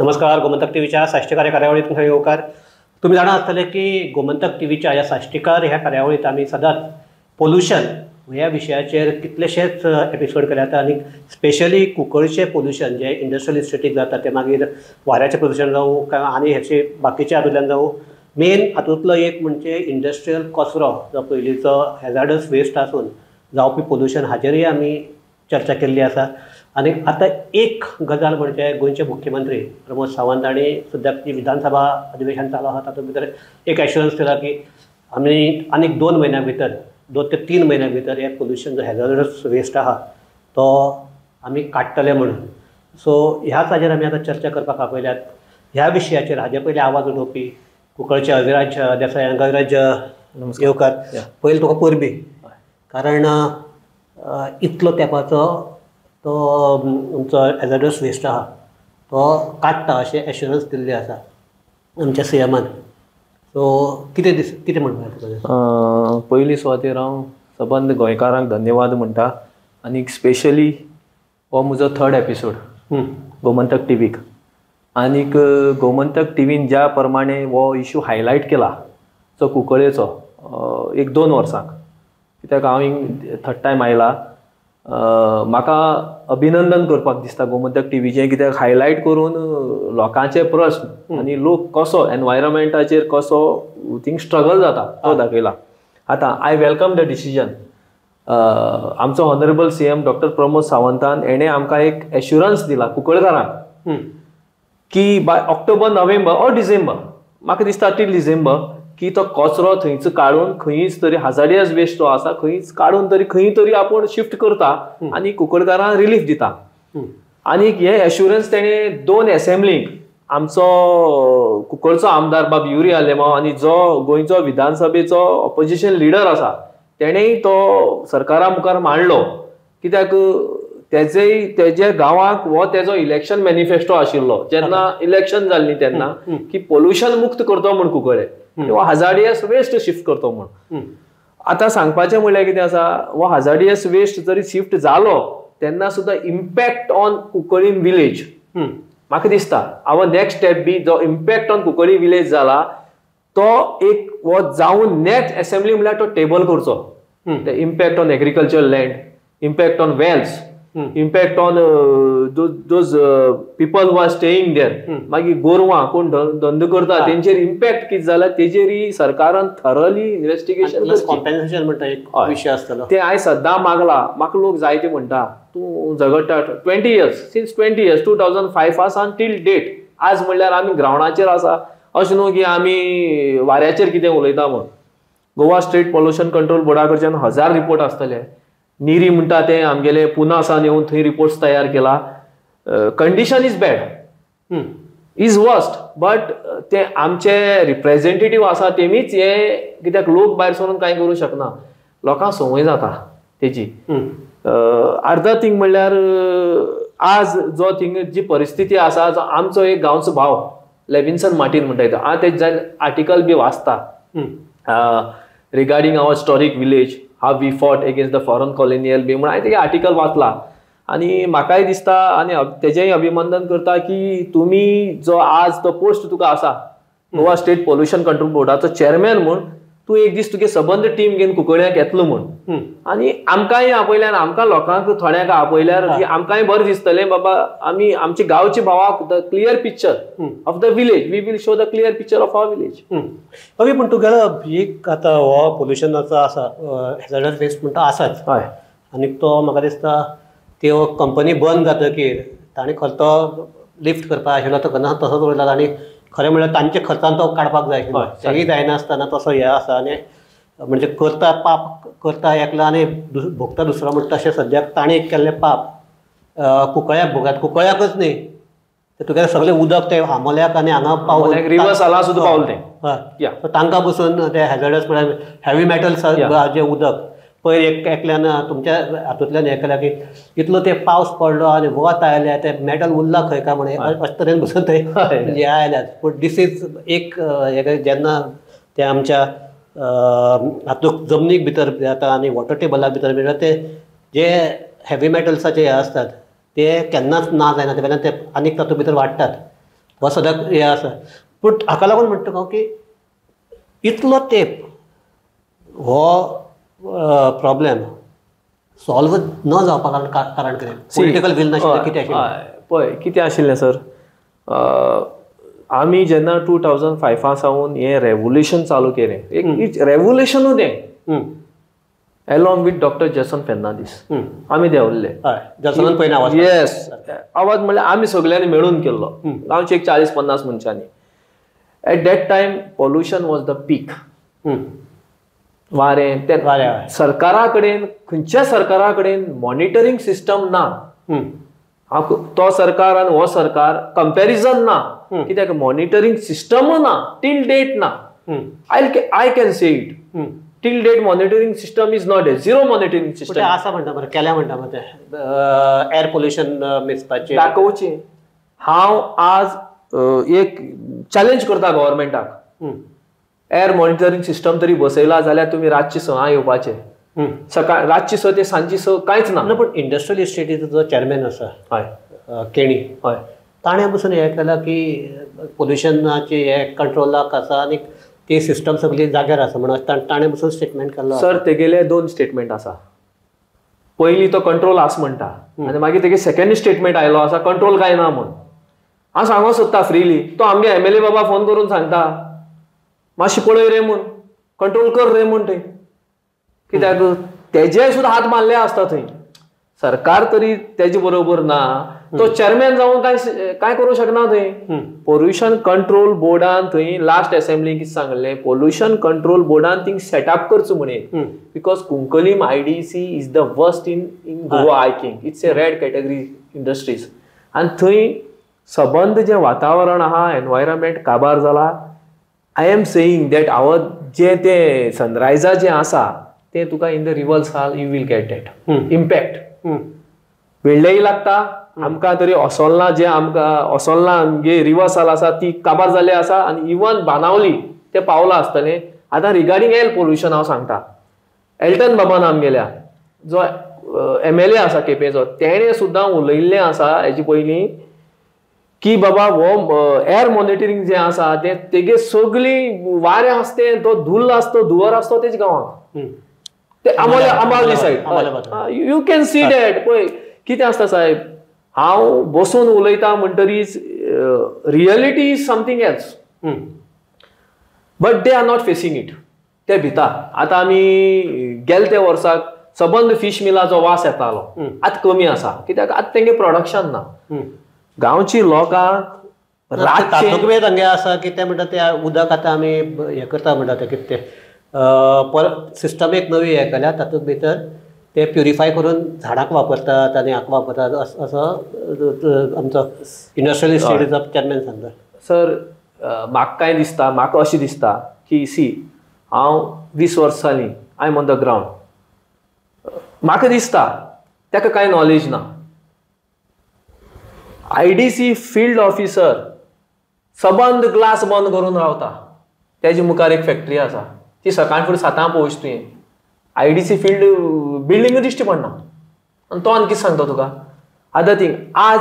नमस्कार. गोमंतक टीव्हीच्या साष्टीकार या कार्यावळीत तुमचा येवकार. तुम्ही जाणा आसतले की गोमंतक टीव्हीच्या या साष्टीकार ह्या कार्यावळीत आम्ही सदांच पोल्युशन ह्या विशयाचेर कितलेशेच एपिसोड केले आतां आनी स्पेशली कुंकळचें पोल्युशन जे इंडस्ट्रियल इस्टेटीक जाता ते मागीर वाऱ्याचें प्रदूशण जावं काय आनी हेचे बाकीचे हातूंतल्यान जावं. मेन हातूंतलो एक म्हणजे इंडस्ट्रियल कचरो जो पयलींचो हॅजार्डस वेस्ट आसून जावपी पोल्युशन हाचेरूय आमी चर्चा केल्ली आसा. आनी आतां एक गजाल म्हणजे गोंयचे मुख्यमंत्री प्रमोद सावंत हांणी सद्याक जी विधानसभा अधिवेशन चालू आसा तातूंत भितर एक एश्युरन्स दिला की आमी आनीक 2 म्हयन्यां भितर 2 ते 3 म्हयन्यां भितर हे पोल्युशन जो हॅजार्डस वेस्ट आहा तो आमी काडटले म्हणून. सो ह्याच हाचेर आमी आतां चर्चा करपाक आपयल्यात. ह्या विशयाचेर हाजे पयलीं आवाज उठोवपी कुंकळचे अविराज देसाय. अविराज येवकार. पयलीं तुका परबी, कारण इतलो तेंपाचो तो आमचो हॅजार्डस वेस्ट आहा तो काडटा अशें एश्युरन्स दिल्लें आसा आमच्या सीएमान. सो कितें म्हणटा तुका? पयली सुवातेर हांव सबंद गोंयकारांक धन्यवाद म्हणटा. आनी स्पेशली हो म्हजो 3rd एपिसोड गोमंतक टीव्हीक. आनीक गोमंतक टीव्हीन ज्या प्रमाणे हो इश्यू हायलायट केला जो कुंकळेचो 1-2 वर्सांक, कित्याक हांव 3rd टायम आयला, म्हाका अभिनंदन करपाक दिसता गोमंतक टीव्हीचें, कित्याक हायलायट करून लोकांचे प्रश्न आनी लोक कसो एनवायरमेंटाचेर कसो थिंग स्ट्रगल जाता तो दाखयला. आतां आय वेलकम द डिसिजन. आमचो ऑनरेबल सीएम डॉक्टर प्रमोद सावंतान एणे आमकां एक एश्युरन्स दिला कुंकळकारांक की by October, November or December, म्हाका दिसता टील डिसेंबर, की तो कचरो थंयच काडून खंयच तरी हॅजार्डस वेस्ट जो आसा खंयच काडून तरी खंय तरी आपूण शिफ्ट करता आनी कुंकळकारांक रिलीफ दिता. आनी हे एश्युरन्स तेणे 2 एसेंब्लीक आमचो कुंकळचो आमदार बाब युरी आलेमांव आनी जो गोंयचो विधानसभेचो ऑपोजिशन लिडर आसा तेणेय तो सरकारा मुखार मांडलो. कित्याक तेजे गांवांक हो तेजो इलेक्शन मॅनिफेस्टो आशिल्लो जेन्ना इलेक्शन जाल्ली तेन्ना, की पोल्युशन मुक्त करतो म्हूण कुंकळे, हो हॅजार्डस वेस्ट शिफ्ट करतो म्हूण. आतां सांगपाचें म्हणल्यार कितें आसा, हो हॅजार्डस वेस्ट जरी शिफ्ट जालो तेन्ना सुद्दां इम्पॅक्ट ऑन कुंकळीन विलेज म्हाका दिसता आवर नेक्स्ट स्टेप बी जो इम्पॅक्ट ऑन कुंकळी विलेज जाला तो एक हो जावन नेक्स्ट एसेंब्ली म्हणल्यार तो टेबल करचो. Impact on agriculture land, impact on wells, impact on those people who are staying there, मागीर गोरवां कोण धंदो करता तेंचेर इम्पॅक्ट कितें जाला तेजेरी सरकारान थरली इन्व्हेस्टिगेशन. कॉम्पेन्सेशन म्हणटा एक विशय आसतलो ते हांवें सद्दां मागला. म्हाका लोक जायते म्हणटा तूं झगडटा 20 years सिन्स 20 years 2005 आसा टील डेट. आज म्हणल्यार आमी ग्रावंडाचेर आसा, अशें न्हू की आमी वाऱ्याचेर कितें उलयता म्हूण. गोवा स्टेट पोल्युशन कंट्रोल बोर्डा कडच्यान 1000 रिपोर्ट आसतले. निरी म्हणटा ते आमगेले पुनासान येवन थंय रिपोर्ट्स तयार केला. Condition is bad, is worst, but ते आमचे रिप्रेझेंटेटीव आसा तेमीच हे, कित्याक लोक भायर सरून कांय करूं शकना, लोकांक संवय जाता तेजी. अर्धा थिंग म्हणल्यार आज जो थिंग जी परिस्थिती आसा, जो आमचो एक गांवचो भाव लेविन्सन मार्टीन म्हणटा येता, हांव तेजे आर्टिकल बी वाचता regarding our historic village, how we fought against the foreign colonial बी म्हणून हांवें तेगे आर्टिकल वाचला. आनी म्हाकाय दिसता आनी तेजेंय अभिनंदन करता की तुमी जो आज तो पोस्ट तुका आसा गोवा स्टेट पोल्युशन कंट्रोल बोर्डाचो चेअरमॅन म्हूण, तूं एक दीस तुगे सबंद टीम घेवन कुंकळ्याक येतलो म्हूण. आनी आमकांय आपयल्यार, आमकां लोकांक थोड्यांक आपयल्यार आमकांय बरें दिसतलें बाबा आमी आमच्या गांवच्या भावाक the clear picture of the village, we will show the clear picture of our village. हवी पूण तुगेलो एक आतां हो पोल्युशनाचो आसा हॅजार्डस वेस्ट म्हणटा आसाच. हय. आनी तो म्हाका दिसता त्यो कंपनी बंद जातकीर ताणें खर्चो लिफ्ट करपाक आशिल्लो तो केन्ना तसोच उरला. आनी खरें म्हणल्यार तांचे खर्चान तो काडपाक जाय आशिल्लो, तेंय जायनासतना तसो हे आसा. आनी म्हणजे करता पाप करता एकलो आनी भोगता दुसरो म्हणटा अशें सद्याक ताणें केल्लें पाप कुंकळ्याक भोगात. कुंकळ्याकच न्ही, तुगेलें सगळें उदक ते आमोल्याक आनी हांगा पावून रिवर्स आला सुद्दां पावलें तें. हय, तांकां बसून ते हॅजार्डस म्हळ्यार हेवी मेटल्स जें उदक पयर एकल्यान तुमच्या हातूंतल्यान हें केल्या की इतलो ते पावस पडलो आनी वत आयले ते मेटल उरला खंय काय म्हणून अशे तरेन बसून थंय हे आयल्यात. पूण दीस इज एक जेन्ना ते आमच्या हातूंत जमनीक भितर जाता आनी वॉटर टेबला भितर भितर ते जे हेवी मेटल्साचे हे असतात ते केन्नाच ना जायना, ते ते आनीक तातूंत भितर वाडटात. हो सदांच हें आसा. पूण हाका लागून म्हणटा हांव की इतलो तेंप हो प्रॉब्लेम सॉल्व न जावपा कारण कितें? पॉलिटिकल वील नाशिल्लें कितें आशिल्लें? पळय कितें आशिल्लें सर, आमी जेन्ना 2005 सावन हें रेवोल्युशन चालू केलें, एक रेवोल्युशनूच हें, along with doctor Jason Fernandes आमी देंवल्ले. जसोन पयलीं आवाज. येस, आवाज म्हणल्यार आमी सगळ्यांनी मेळून केल्लो, गांवचे एक 40-50 मनशांनी. At that time pollution was the peak. वारें ते सरकारा कडेन, खंयच्या सरकारा कडेन मॉनिटरींग सिस्टम ना. तो सरकार आनी हो सरकार कंपॅरिजन ना, कित्याक मॉनिटरींग सिस्टम ना, टील डेट ना. I can say it, till date monitoring system is not a zero monitoring system आसा म्हणटा मरे, केल्या म्हणटा मरे एअर पोल्युशन मेजपाचें दाखोवचें. हांव आज एक चॅलेंज करता गव्हर्मेंटाक, एअर मॉनिटरींग सिस्टम तरी बसयला जाल्यार तुमी रातची 6 येवपाचें, सकाळ रातची 6 ते सांजची 6 कांयच ना. पूण इंडस्ट्रियल इस्टेटीचो जो चॅरमॅन आसा हय केणी, हय, ताणें बसून हें केलां की पोल्युशनाची हे कंट्रोलाक आसा आनी ती सिस्टम सगळी जाग्यार आसा म्हणून ताणें बसून स्टेटमेंट केल्लो. सर तेगेले 2 स्टेटमेंट आसा. पयलीं तो कंट्रोल आसा म्हणटा आनी मागीर तेगे सेकंड स्टेटमेंट आयलो आसा कंट्रोल काय ना म्हूण. हांव सांगूंक सोदता फ्रीली, तो आमगे MLA बाबा फोन करून सांगता मातशी पळय रे म्हूण, कंट्रोल कर रे म्हूण. ते कित्याक तेजे सुद्दां हात मारले आसता थंय. सरकार तरी तेजे बरोबर ना, तो चेअरमॅन जावन काय करूं शकना थंय. पोल्युशन कंट्रोल बोर्डान थंय लास्ट असेंब्लीक सांगलें, पोल्युशन कंट्रोल बोर्डान थिंग सेटअप करचो म्हणून, because Cuncolim IDC is the worst in Goa. I think it's a red category industries. आनी थंय सबंद जें वातावरण आहा, एनवायरमेंट काबार जाला. I am saying that our जे ते सनरायझा जें आसा ते तुका in the reversal you will get that impact. वेळेय लागता आमकां तरी ओसोलना, जे आमकां ओसोलना आमगे रिवर्साल आसा ती काबार जाल्ली आसा, आनी इवन बाणावली ते पावलां आसतलें. आतां रिगार्डींग एअर पोल्युशन हांव सांगता, एल्टन बाबान आमगेल्या जो MLA आसा केपेंचो, तेणें सुद्दां उलयल्लें आसा हेजे पयलीं की बाबा हो एअर मॉनिटरींग जें आसा तेगे सगळी वारें आसतें, तो धुल्ल आसतो, धुंवर आसतो तेज गांवांक, ते Ambavali side. You can see that. पळय कितें आसता साहेब, हांव बसून उलयता म्हणटरीच reality is something else, but they are not facing it. ते भिता. आतां आमी गेले त्या वर्साक सबंद फिश मिलाचो वास येतालो, आतां कमी आसा, कित्याक आतां तेंगे प्रोडक्शन ना. गांवची लोकांक तातूंत तांगे आसा की ते म्हणटा ते उदक आतां आमी हें करता म्हणटा ते कितें ते सिस्टम एक नवी हें केल्या, तातूंत भितर ते प्युरिफाय करून झाडांक वापरतात आनी हाका वापरतात असो आमचो इंडस्ट्रियल इस्टेटीचो चेअरमॅन सांगता. सर म्हाका काय दिसता, म्हाका अशें दिसता की सी हांव 20 वर्सांनी I am on the ground. म्हाका दिसता ताका कांय नॉलेज ना. IDC फील्ड ऑफिसर सबंद ग्लास बंद करून रावता, तेजे मुखार एक फॅक्टरी आसा, ती सकाळ फुडें 7 पोवच तुवें. IDC फील्ड बिल्डींग दिश्टी पडना, आनी तो आनी कितें सांगता तुका. आतां थिंग आज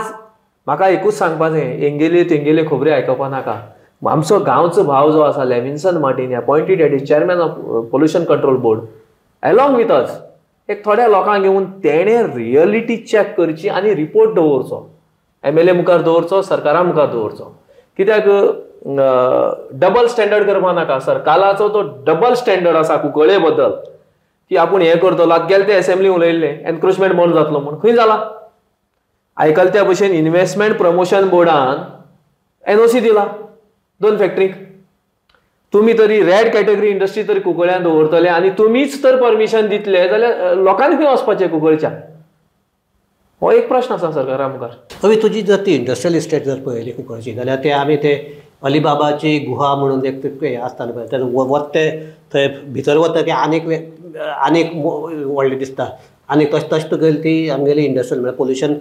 म्हाका एकूच सांगपाचें, हेंगेले तेंगेले खबरी आयकपा नाका. आमचो गांवचो भाव जो आसा Levinson Martin, appointed as chairman of pollution control board, along with us एक थोड्या लोकांक घेवन तेणें रियलिटी चॅक करची आनी रिपोर्ट दवरचो. MLA मुखार दवरचो, सरकारा मुखार दवरचो. कित्याक डबल स्टँडर्ड करपा नाका. सरकाराचो तो डबल स्टँडर्ड आसा कुंकळे बद्दल, की आपूण हें करतलो. आतां गेले ते असेंब्ली उलयल्लें एनक्रोचमेंट बंद जातलो म्हूण, खंय जाला. आयकल्या भशेन इन्व्हेस्टमेंट प्रमोशन बोर्डान NOC दिला 2 फॅक्टरीक. तुमी तरी रेड कॅटेगरी इंडस्ट्री तरी कुंकळ्यान दवरतले आनी तुमीच तर परमिशन दितले जाल्यार लोकांनी खंय वचपाचें कुंकळच्या. हो एक प्रश्न आसा सरकारा मुखार. हवी तुजी जर ती इंडस्ट्रियल इस्टेट जर पळयली कुंकळची जाल्यार ते आमी ते अलिबाबाची गुहा म्हणून एक हें आसतालें पळय, ते वत्ते थंय भितर वता की आनीक व्हडलें दिसता. आनी तशें तशें तुगेली ती आमगेली इंडस्ट्रियल म्हळ्यार पोल्युशन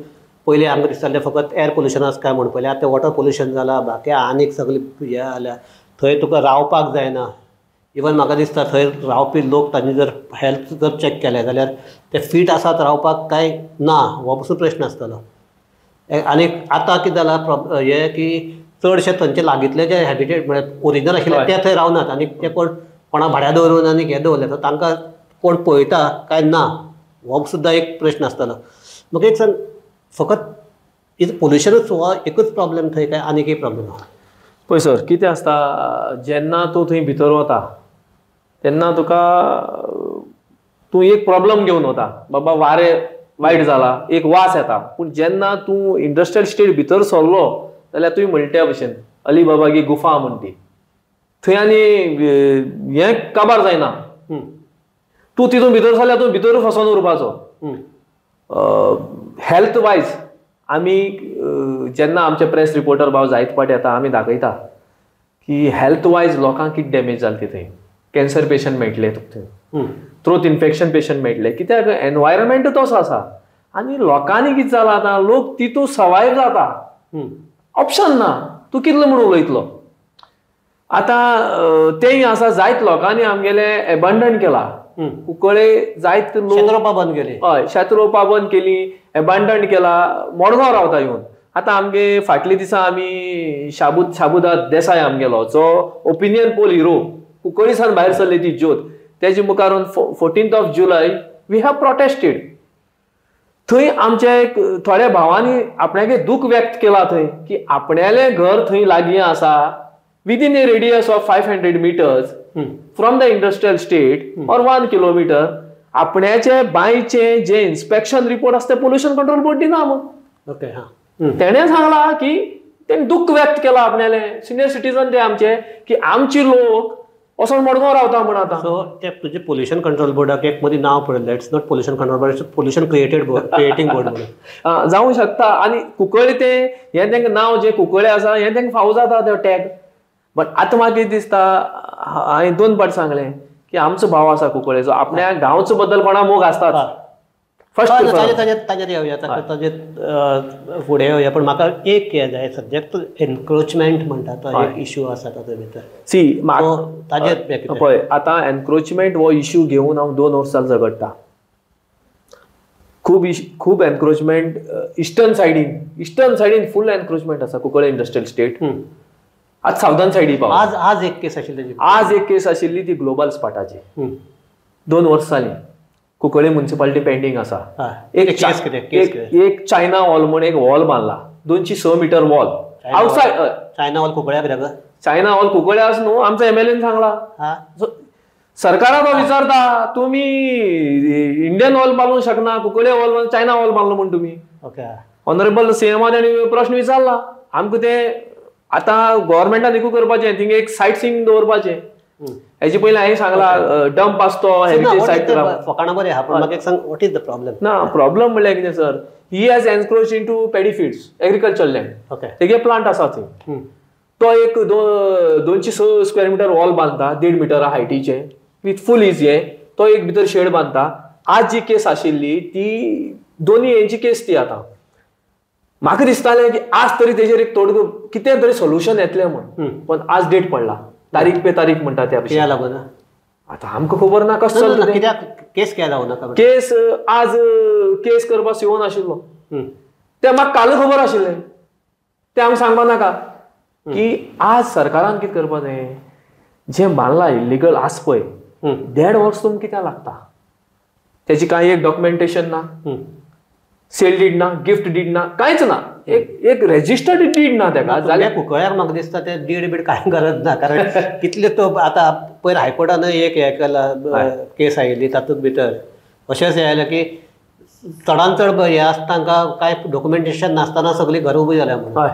पयलीं आमकां दिसतालें फकत एअर पोल्युशनाच काय म्हणून, पयलीं आतां वॉटर पोल्युशन जालां, बाकी आनीक सगळी हें जाल्या. थंय तुका रावपाक जायना. इवन म्हाका दिसता थंय रावपी लोक तांणी जर हेल्थ जर चॅक केलें जाल्यार ते फीट आसात रावपाक काय ना, हो पसून प्रश्न आसतलो. आनीक आतां कितें जाला हें की चडशे थंयचे लागींतले जे हॅबिटेट म्हळ्यार ओरिजिनल आशिल्ले ते थंय रावनात आनी ते कोणा भाड्या दवरून आनी हे दवरले तर तांकां कोण पळयता काय ना हो सुद्दां एक प्रश्न आसतलो. म्हाका एक सांग, फकत इज पोल्युशनूच हो एकूच प्रॉब्लेम थंय काय आनी एक प्रॉब्लेम आहा? पळय सर, कितें आसता, जेन्ना तूं थंय भितर वता तेन्ना तुका तूं एक प्रॉब्लेम घेवन वता, बाबा वारें वायट जाला, एक वास येता. पूण जेन्ना तूं इंडस्ट्रियल स्टेट भितर सरलो जाल्यार तुवें म्हणटा त्या भशेन अलिबाबागी गुफा म्हणटी थंय आनी हें काबार जायना. तूं तितून भितर सरल्यार तूं भितर फसोन उरपाचो. हेल्थ वायज आमी जेन्ना आमचे प्रेस रिपोर्टर भाव जायत पाटी येता आमी दाखयता की हेल्थ वायज लोकांक कितें डॅमेज जालें थंय. कॅन्सर पेशंट मेळटले तुका थंय, थ्रोट इन्फेक्शन पेशंट मेळटले, कित्याक एनवायरमेंट तसो आसा. आनी लोकांनी कितें जाला आतां, लोक तितून सवायव जाता, ऑप्शन ना, तूं कितलो म्हणून उलयतलो. आतां तेंय आसा, जायत लोकांनी आमगेले एबंडन केला, कुंकळे जायत लोक शेत रोवपा बंद केली. हय, शेत रोवपा बंद केली, एबंडन केला, मडगांव रावता येवन. आतां आमगे फाटले दिसा आमी शाबुदास देसाय आमगेलो, जो ओपिनियन पोल हिरो, कुंकळीसान भायर सरली ती ज्योत, तेजे मुखार 14 जुलय वी हॅव प्रोटेस्टेड. थंय आमच्या थोड्या भावांनी आपणागे दूख व्यक्त केला थंय की आपणालें घर थंय लागीं आसा, within A radius of 500 meters from the industrial state और 1 kilometer. आपण्याचे बांयचे जे इन्स्पेक्शन रिपोर्ट आसता पोल्युशन कंट्रोल बोर्ड दिना. मग ओके, हा, तेणें सांगला की तेणें दुःख व्यक्त केला आपल्याले सिनियर सिटीजन ते आमचे की आमची लोक वचोन मडगांव रावता म्हण. आतां सो ते तुजे पोल्युशन कंट्रोल बोर्डाक एक मदीं नांव पडलें, it's not pollution control board, it's pollution creating board म्हणून जावं शकता. आनी कुंकळे ते हें तांकां नांव जे कुंकळे आसा हें तांकां फावो जाता तो टॅग. बट आतां म्हाका कितें दिसता, हांवें 2 फावट सांगलें की आमचो भाव आसा कुंकळेचो, आपल्या गांवचो बद्दल कोणा मोग आसता फर्स्ट ताजेर येवया, ताजेर फुडें येवया. पण म्हाका एक हें जाय, सब्जेक्ट एनक्रोचमेंट म्हणटा तो एक इश्यू आसा तातूंत भितर. सी ताजेर पळय, आतां एनक्रोचमेंट हो इश्यू घेवन हांव 2 वर्सां झगडटा. खूब एनक्रोचमेंट इस्टर्न सायडीन फूल एनक्रोचमेंट आसा कुंकळे इंडस्ट्रियल स्टेट. आज सावदर्न सायडी पाव आज एक केस आशिल्ली, आज एक केस आशिल्ली ती ग्लोबल स्पाटाची 2 वर्सां जालीं. कुंकळे म्युनिसिपालिटी पेंडींग आसा. एक चायना वॉल म्हणून एक वॉल बांदला, 206 metre wall outside. China wall कुंकळ्याक रे? चायना वॉल कुंकळे आसा न्हू, आमचो MLA सांगला. सरकाराक विचारता, तुमी इंडियन वॉल बांदूंक शकना, कुंकळे वॉल चायना वॉल बांदलो म्हण तुमी. ऑनरेबल CM ताणी प्रश्न विचारला आमकां. ते आतां गव्हर्मेंटान एकू करपाचें, थिंगा एक सायट सीइंग दवरपाचें. हेजे पयलीं हांवें सांगला डंप आसतो हेरिटेज सायट फकाणां बरें आहा, पण म्हाका एक सांग, वॉट इज द प्रॉब्लेम? ना, प्रॉब्लेम म्हणल्यार कितें sir, he has encroach into paddy fields, agriculture land. Okay, तेगे प्लांट आसा थंय. तो एक 206 स्क्वेअर मीटर वॉल बांदता, 1.5 मीटर हायटीचे विथ फूल इज तो एक भितर शेड बांदता. आज जी केस आशिल्ली ती दोनी हेंची केस ती. आतां म्हाका दिसतालें की आज तरी तेजेर एक कितें तरी सोल्युशन येतलें म्हण, पण आज डेट पडला, तारीख पे तारीख म्हणटा त्या कित्याक लागून आतां आमकां खबर ना कशें चलता. कित्याक केस कित्याक लागूं नाका? केस आज केस करपाक येवं नाशिल्लो तें म्हाका काल खबर आशिल्लें, तें हांव सांगपाक नाका. की आज सरकारान कितें करपा जाय, जें बांदलां इल्लीगल आस पळय 1.5 वर्स तुमकां कित्याक लागता? तेजी कांय एक डॉक्युमेंटेशन ना, सेल डीड ना, गिफ्ट डीड ना, कांयच ना, एक रेजिस्टर्ड डीड ना तेका. जाल्यार कुंकळ्याक म्हाका दिसता ते डीड बीड कांय गरज ना, कारण कितले तो आतां पयर हायकोर्टान एक हें केला, केस आयिल्ली तातूंत भितर अशेंच हें आयलें की चडांत चड हें आसता तांकां कांय डॉक्युमेंटेशन नासतना सगळीं घरां उबी जाल्या म्हणून.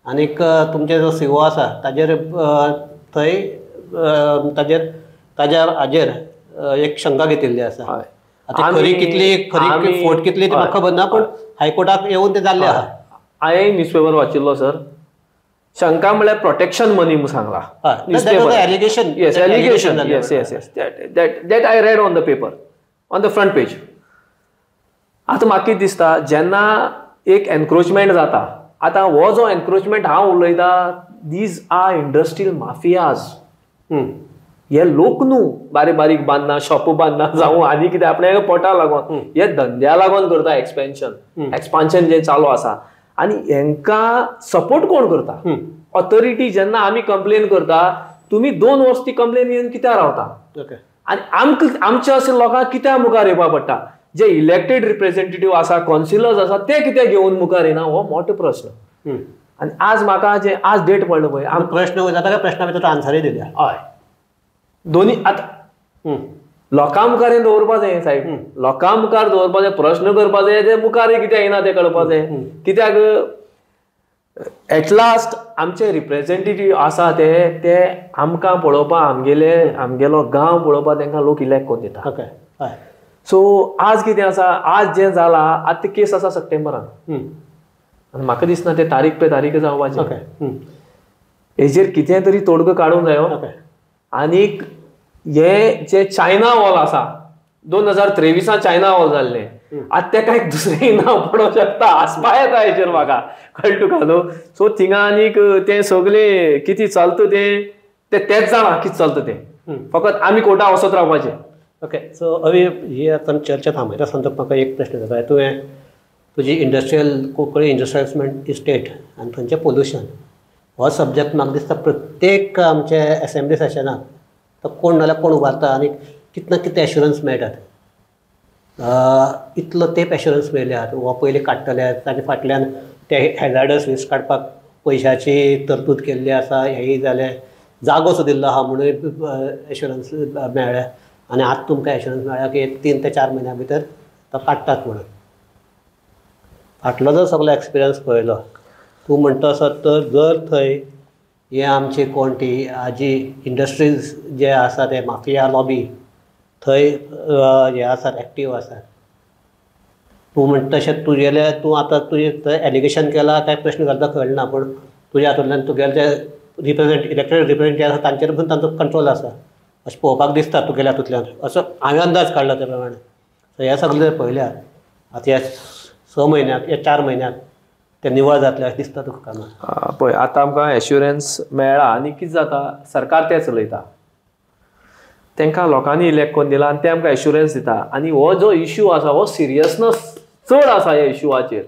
आनीक तुमचे जो CEO आसा ताजेर थंय ताज्या हाजेर एक शंका घेतिल्ली आसा. आतां खरी कितली फोट कितली ती म्हाका खबर ना, पण हायकोर्टाक येवन ते जाल्ले आहा. हांवें न्यूजपेपर वाचिल्लो सर. शंका म्हळ्यार प्रोटेक्शन मनी म्हणून सांगला. Allegation that I read on the paper, on the front page. आतां म्हाका कितें दिसता, जेन्ना एक एनक्रोचमेंट जाता, आतां हो जो एनक्रोचमेंट हांव उलयता, दीज आर इंडस्ट्रियल माफियाज. हे लोक न्हू बारीक बारीक बांदना, शॉप बांदना, जावं आनी कितें आपल्या पोटा लागून, हे धंद्या लागून करता एक्सपान्शन जे चालू आसा. आनी हेंकां सपोर्ट कोण करता? ऑथॉरिटी जेन्ना आमी कंप्लेन करता तुम्ही 2 वर्स ती कंप्लेन येवन कित्याक रावता आनी आमच्या अशे लोकांक कित्याक मुखार येवपा पडटा जे इलेक्टेड रिप्रेझेंटेटिव्ह आसा कॉन्सिलर्स आसा ते कित्याक घेवन मुखार येना हो मोठो प्रश्न आनी आज म्हाका जे आज डेट पडलो पळय प्रश्न जाता काय प्रश्ना भितर आन्सरूय दिल्या हय दोन्ही आतां लोकां मुखार हें दवरपा जाय सायड लोकां मुखार दवरपा जाय प्रश्न करपा जाय ते मुखार कित्याक येना ते कळपा जाय कित्याक एट लास्ट आमचे रिप्रेझेंटेटिव्ह आसा ते आमकां पळोवपा आमगेलो गांव पळोवपा तांकां लोक इलेक्ट कोन्न दिता सो आज कितें आसा आज जें जालां आतां ती केस आसा सप्टेंबरान आनी म्हाका दिसना ते तारीख पे तारीख जावपाचें हेजेर कितें तरी तोडगो काडूंक जायो आनीक हे जे चायना वॉल आसा 2023 चायना वॉल जाल्लें आतां तेका एक दुसरें नांव पडोवंक शकता आसपा येता हेजेर म्हाका कळ्ळें तुका न्हू सो थिंगा आनीक तें सगळें कितें चलता तेच जाणा कितें चलता तें फकत आमी कोर्टाक वचत रावपाचें ओके सो अवी ही आतां चर्चा थांबयता आसतना म्हाका एक प्रश्न जाता तुवें तुजी इंडस्ट्रियल कोंकणी इंडस्ट्रियल इस्टेट आनी थंयचें पोल्युशन हो सब्जेक्ट म्हाका दिसता प्रत्येक आमचे असेंब्ली सेशनाक तो कोण नाल्यार कोण उबारता आनी कितें ना कितें एश्युरन्स मेळटात इतलो तेप एश्युरन्स मेळ्ळ्यात हो पयलीं काडटल्यात आनी फाटल्यान ते हॅजार्डस वेस्ट काडपाक पयशांची तरतूद केल्ली आसा हेंय जालें जागो सोदिल्लो आहा म्हणून एश्युरन्स मेळ्ळ्या आनी आतां तुमकां एश्युरन्स मेळ्ळ्या की 3 ते 4 म्हयन्या भितर तो काडटात म्हणून फाटलो जर सगळो एक्सपिरियन्स पळयलो तूं म्हणटा आसत तर जर थंय हे आमचे कोण ती हाजी इंडस्ट्रीज जे आसा ते माफिया लॉबी थंय हे आसात एक्टीव आसात तूं म्हणटा तशें तुगेले तूं आतां तुजें थंय एलिगेशन केलां काय प्रश्न घालता कळना पूण तुज्या हातूंतल्यान तुगेले जे इलेक्टेड रिप्रेझेंटेटिव्ह आसा तांचेर पसून तांचो कंट्रोल आसा अशें पळोवपाक दिसता तुगेल्या हातूंतल्यान असो हांवें अंदाज काडला त्या प्रमाणे सो हे सगळें जर पळयल्यार आतां ह्या 6 म्हयन्याक या 4 म्हयन्याक ते निवळ जातले अशें दिसता तुका कामां पळय आतां आमकां एश्युरन्स मेळ्ळा आनी कितें जाता सरकार तें चलयता तांकां लोकांनी इलेक्ट कोन्न दिला आनी ते आमकां एश्युरन्स दिता आनी हो जो इश्यू आसा हो सिरियसनस चड आसा ह्या इश्यूवाचेर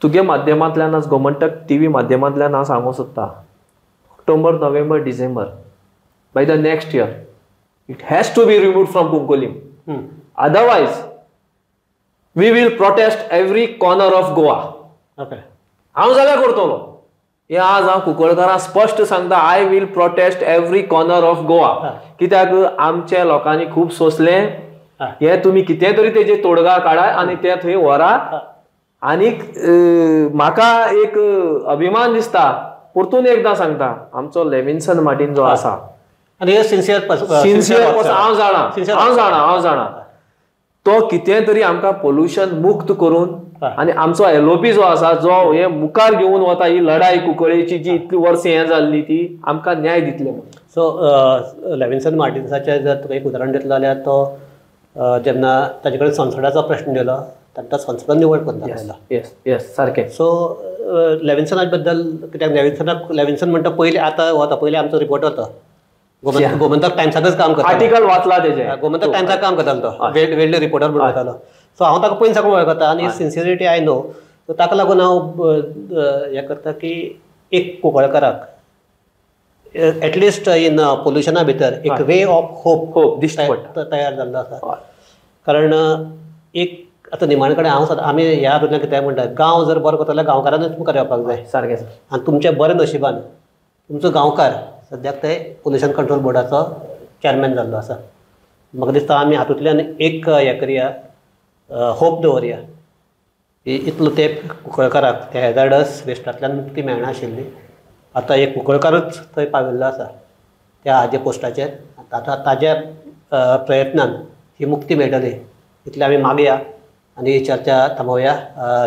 तुगे माध्यमांतल्यान आज गोमंतक TV माध्यमांतल्यान हांव सांगूंक सोदतां October November December by the next year it has to be removed from Cuncolim otherwise we will protest every corner of Goa okay हांव जाल्यार करतलो हे आज हांव कुंकळकारांक स्पश्ट सांगता I will protest every corner of Goa कित्याक आमच्या लोकांनी खूब सोंसलें हे तुमी कितें तरी तेजे तोडगा काडा आनी ते थंय व्हरा आनीक म्हाका एक अभिमान दिसता परतून एकदां सांगता आमचो लेविन्सन मार्टिन जो आसा आनी हे सिन्सियर हांव जाणा तो कितें तरी आमकां पोल्युशन मुक्त करून आनी आमचो LOP जो आसा जो हे मुखार घेवन वता ही लढाई कुंकळेची जी इतली वर्सां हें जाल्ली ती आमकां न्याय दितले सो लेविन्सन मार्टिन्साचें जर तुका एक उदाहरण दितलो जाल्यार तो जेन्ना ताजे कडेन संसदाचो प्रश्न दिलो तांकां संसदान निवड करून दाखयला येस सारकें सो लेविन्सना बद्दल कित्याक लेविन्सन म्हणटा पयलीं आतां वता पयलीं आमचो रिपोर्टर तो गोमंतक टायम्साकच काम करता आर्टिकल वाचला तेजे गोमंतक टायम्साक काम करतालो तो वेल्ड रिपोर्टर म्हणून वतालो सो हांव ताका पयलीं साकून वळखता आनी सिन्सियरिटी आय नो सो ताका लागून हांव हें करता की एक कुंकळकाराक एटलिस्ट इन पोल्युशना भितर एक वे ऑफ होप दिश्टी पडटा तयार जाल्लो आसा कारण एक आतां निमाणे कडेन हांव सदां आमी ह्या हातूंतल्यान कितें म्हणटा गांव जर बरो करता जाल्यार गांवकारानूच मुखार येवपाक जाय सारकें आनी तुमच्या बऱ्या नशिबान तुमचो गांवकार सद्याक ते पोल्युशन कंट्रोल बोर्डाचो चॅरमॅन जाल्लो आसा म्हाका दिसता आमी हातूंतल्यान एक हें करया होप दवरया इतलो तेंप कुंकळकाराक त्या हॅजार्डस वेस्टांतल्यान मुक्ती मेळनाशिल्ली आतां एक कुंकळकारूच थंय पाविल्लो आसा त्या हाजे पोस्टाचेर आतां ताज्या प्रयत्नान ही मुक्ती मेळटली इतलें आमी मागया आनी ही चर्चा थांबोवया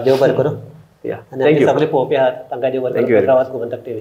देव बरें करूं आनी सगळे पळोवपी आहात तांकां देव बरें करूं. गोमंतक TV